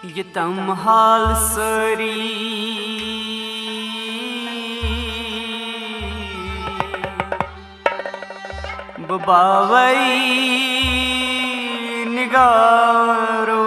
ये तम हाल सरी बावई निगारो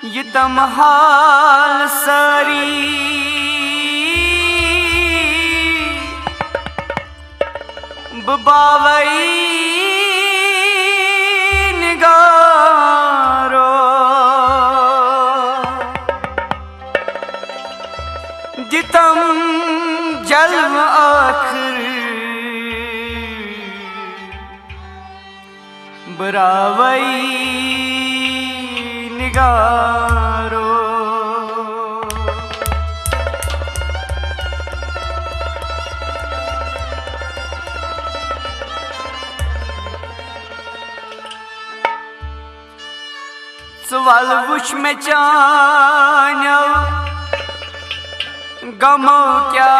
ये तम हाल सरी बावई निगारो जितम जल्म आखिर बरावई निगारो सवाल वुश में चान्यो गमो क्या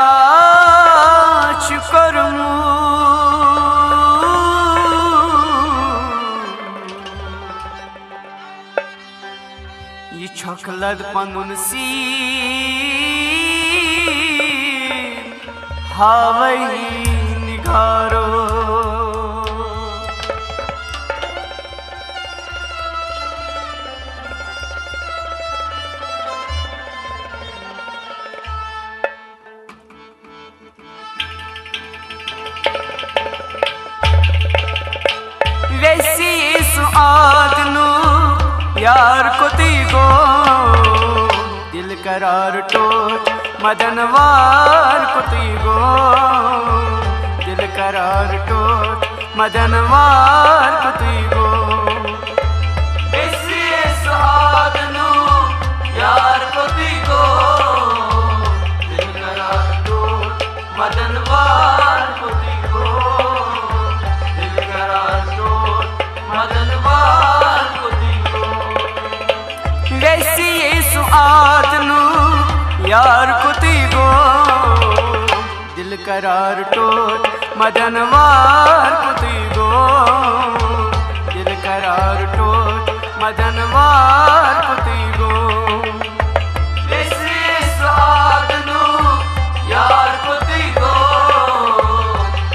शुक्रमू ये छोकलद पनुन सी हावई निगारो वैसी सुआदनु यार को तीगो दिल करार टोट मदनवार को तीगो दिल करार टोट मदनवार को तीगो वैसी सुआदनु यार को तीगो दिल करार टोट मदनवार को तीगो दिल करार टोट मदनवार को वैसी सुआदनु यार कुती गो दिल करार टोट मदनवार कुती गो दिल करार टोट मदनवार कुती गो वैसी सुआदनु यार कुती गो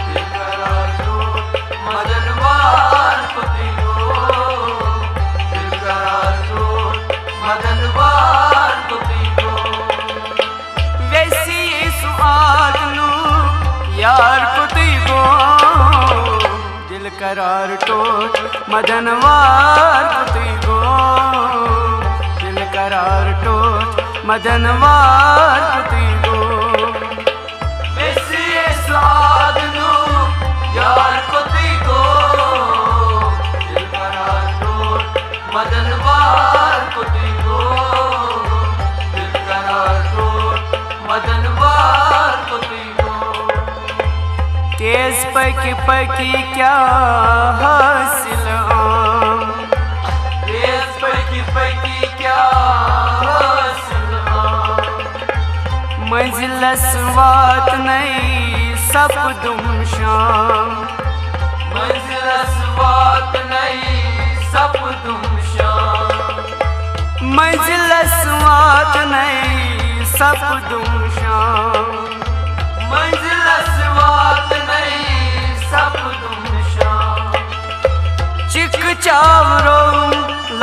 दिल करार टोट मदनवार कुती गो दिल करार टोट मदनवार को तीगो वैसी सुआदनु यार को तीगो दिल करार टोट मदनवार को तीगो दिल करार टोट मदनवार को तीगो वैसी सुआदनु यार को तीगो दिल करार टोट मदनवार को तीगो दिल करार टोट मदनवार को तीगो तेज पकी क्या हासिल आम तेज पकी क्या हासिल आम मंजिलस वात नहीं सब दुम शाम मंजिलस वात नहीं सब दुम मंजिलस वात नहीं सब दुम शाम मंजिलस वात नहीं सब दुम शाम चिक चावरो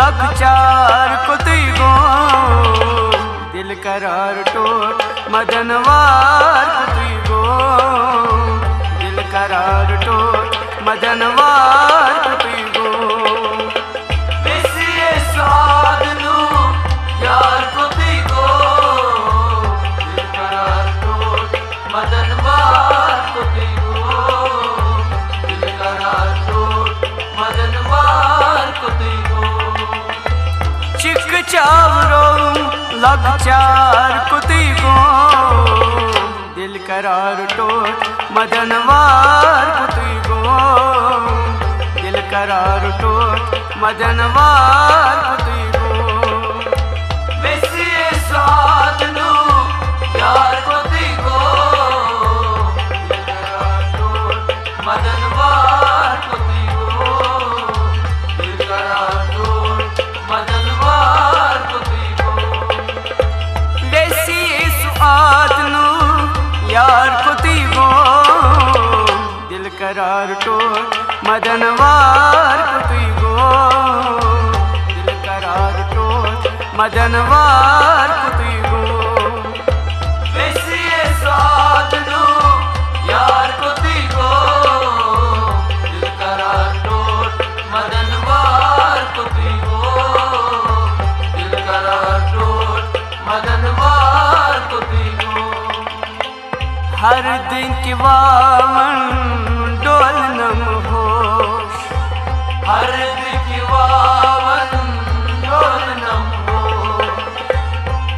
लग चार कुती गो दिल करार टोट मदनवार कुती गो दिल करार टोट मदनवार कुती गो सुआदनु यार को तीगो दिल करार टोट मदनवार को तीगो दिल करार टोट मदनवार को तीगो चिक चावरो लग चार को तीगो दिल करार टोट मदनवार को तीगो दिल करार टोट मदनवार को तीगो वैसी मदनवार कुतुई गो दिल करार टोट मदनवार कुतुई गो बेसिए साधनु यार कुतुई गो दिल करार टोट मदनवार कुतुई गो दिल करार टोट मदनवार कुतुई गो हर दिन की वावन डोल नम होश हर दिख वावन डोल नम होश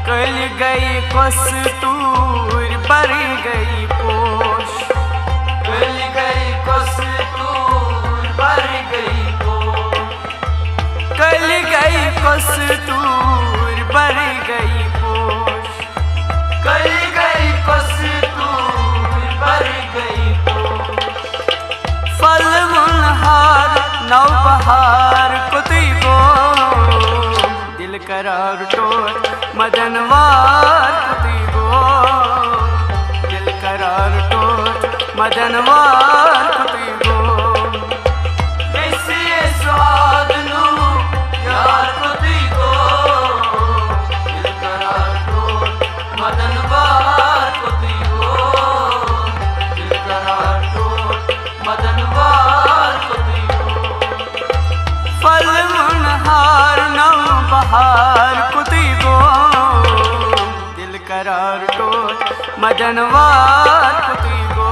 कल गई कस्तूर पर गई पोश कल गई कस्तूर भर गई पोश कल गई कस्तूर पर गई पोश कल गई कस्तूर भर गई पोश फल मुनहार नौ बहार कुतुई गो दिल करार टोट मदनवार कुतुई गो दिल करार टोट मदनवार कुतुई गो बेसिए साधनु यार कुतुई गो दिल करार टोट मदनवार कुतुई गो दिल करार टोट मदनवार कुतुई गो फल मुनहार नौ बहार कुतुई गो दिल करार टोट मदनवार कुतुई गो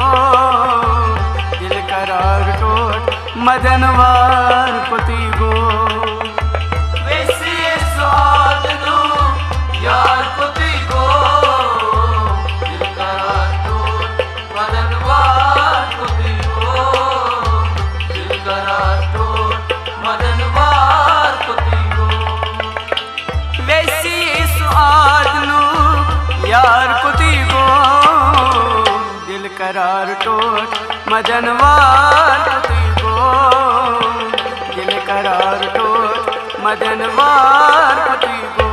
दिल करार टोट मदनवार कुतुई गो बेसिए साधनु यार कुतुई गो दिल करार टोट मदनवार कुतुई गो दिल करार टोट मदनवार कुतुई गो वैसी स्वादनु यार कुतुई गो दिल करार टोट मदनवार कुतुई गो दिल करार टोट मदनवार कुतुई गो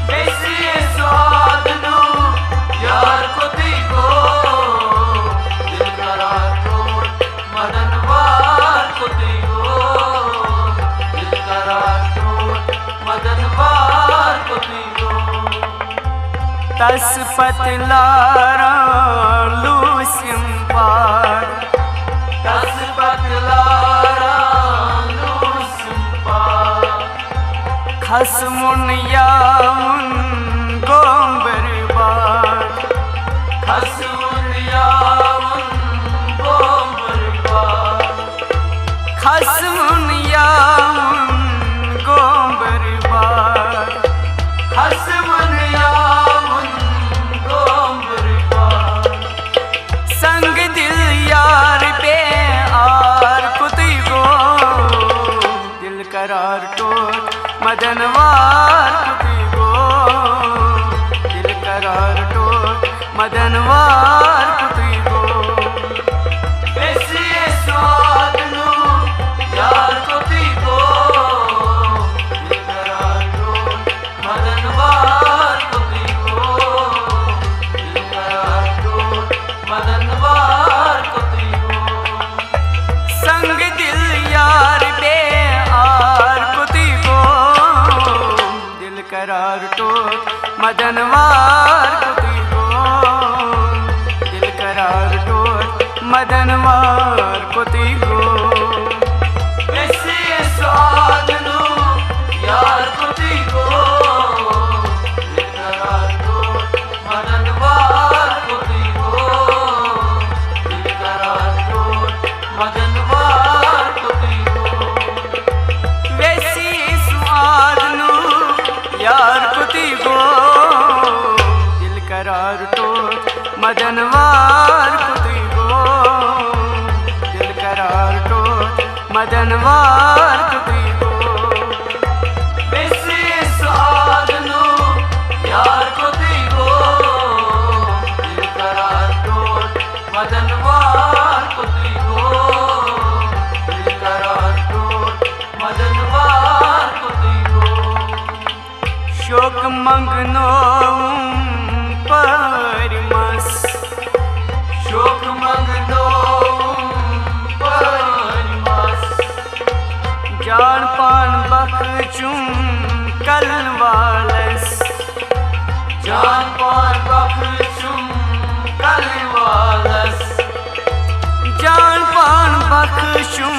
बेसिए साधनु यार कुतुई गो दिल करार टोट मदनवार कुतुई गो दिल करार टोट मदनवार कुतुई गो तस पतलारा लूसिम पार दस पतलारा लूसिम पार खसमुन यामुन गोंबर बार खसून यावन गोबर बार खसमुन यामुन गोंबर बार खसून यावन गोबर बार संग दिल यार पे आर कुतुई गो दिल करार टोट मदनवार कुतुई गो दिल करार टोट मदनवार कुतुई गो बेसिए साधनु यार कुतुई गो दिल करार टोट मदनवार कुतुई गो दिल करार टोट मदनवार कुतुई गो संग दिल यार पे आर कुतुई गो दिल करार टोट मदनवार कुतुई गो दिल करार टोट मदनवार कुतुई गो बेसिए साधनु यार कुतुई गो दिल करार टोट मदनवार कुतुई गो दिल करार टोट मदनवार कुतुई गो वैसी स्वादनु यार कुतुई गो दिल करार टोट मदनवार कुतुई गो दिल करार टोट मदनवार कुतुई गो बेसिए साधनु यार कुतुई गो दिल करार टोट मदनवार कुतुई गो दिल करार टोट मदनवार कुतुई गो शोक मंगनो परमस शोक मंगनो पर पान बख्शूं कलवालस जान पान बख्शूं कलवालस जान पान बख्शूं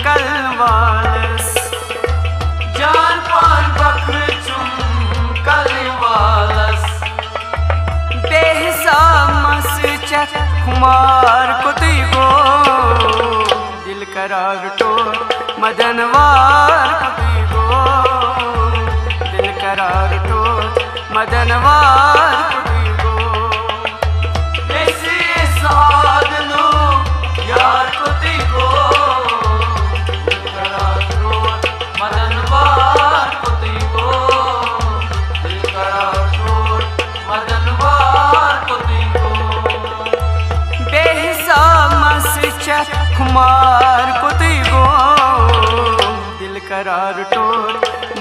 कलवालस जान पान बख्शूं कलवालस बेहिसाब मस चख खुमार कुती गो दिल करार टोर मदनवार कुती गो दिल करार टोर मदनवार कुती गो बेसी साधनु यार कुती गो दिल करार टोर मदनवार कुती गो दिल करार टोर मदनवार कुती गो बेहिसाब मस चख खुमार कुती गो दिल करार टोर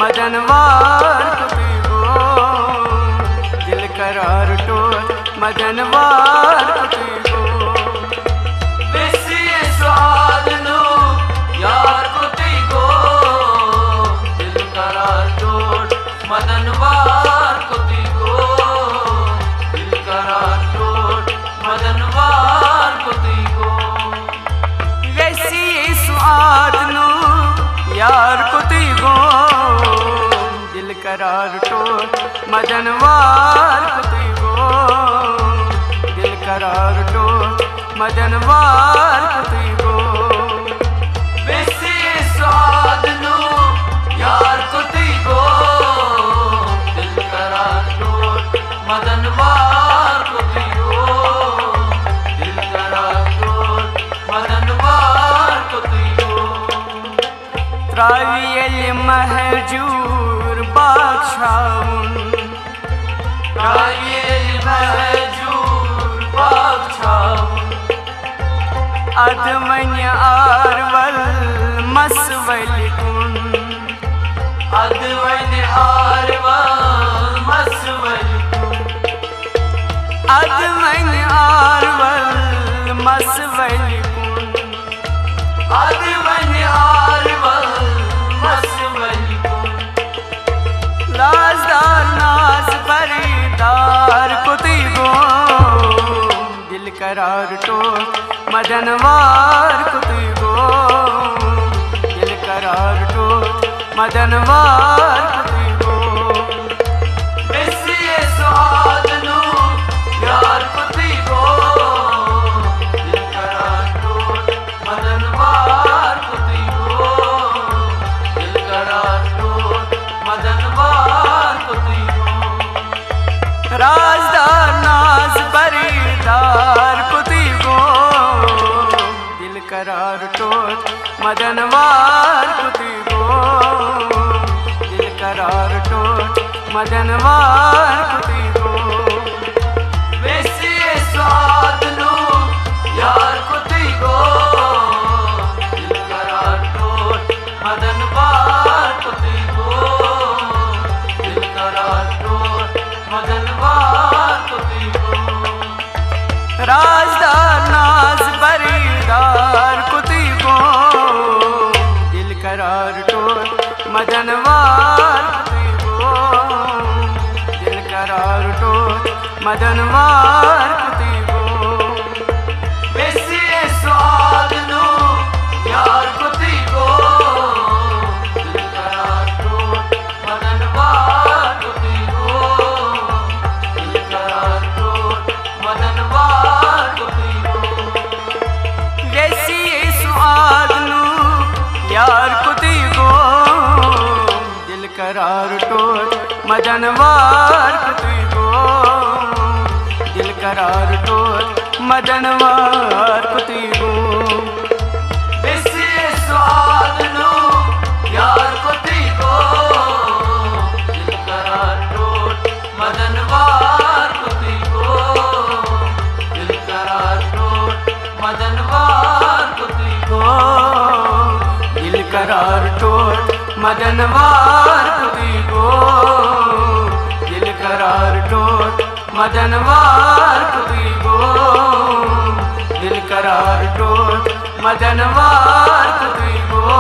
मदनवार कुती गो दिल करार टोर मदनवार कुती गो बेसी साधनु यार कुती गो दिल करार टोर मदनवार कुती गो दिल करार टोर मदनवार कुती गो वैसी स्वाद नु यार कुती गो दिल करार टोर मदनवार कुती गो दिल करार टोर मदनवार कुती गो बेसी साधनु यार कुती गो दिल करार टोर मदनवार कुती गो दिल करार टोर मदनवार कुती गो त्रावियल महजूर बादशाहुन रायल महजूर बादशाहुन अदमन आरवल मसवल कुन अदवन आरवल मसवल अदमन आरवल मसवल कुन अदवन आरवल मसवल लाजदार नाज बरीदार कुती गो दिल करार टोर मदनवार कुती गो दिल करार टोर मदनवार कुती गो बेसी साधनु यार कुती गो दिल करार टोर मदनवार कुती गो दिल करार टोर मदनवार कुती गो राजदार नाज बरीदार कुती गो दिल करार टोर मदनवार कुती गो दिल करार टोर मदनवार कुती गो बेसी साधनु यार कुती गो दिल करार टोर मदनवार कुती गो दिल करार टोर मदनवार कुती गो राजदार नाज बरीदार कुती गो दिल करार टोर मदनवार कुती गो दिल करार टोर मदनवार कुती गो बेसी साधनु यार कुती गो दिल करार टोर मदनवार कुती गो दिल करार टोर मदनवार कुती गो वैसी स्वाद नु यार कुती गो दिल करार टोर मदनवार कुती गो दिल करार टोर मदनवार कुती गो बेसी साधनु यार कुती गो दिल करार टोर मदनवार कुती गो दिल करार टोर मदनवार कुती गो दिल करार टोर मदनवार कुती गो दिल करार टोर मदनवार कुती गो दिल करार टोर मदनवार कुती गो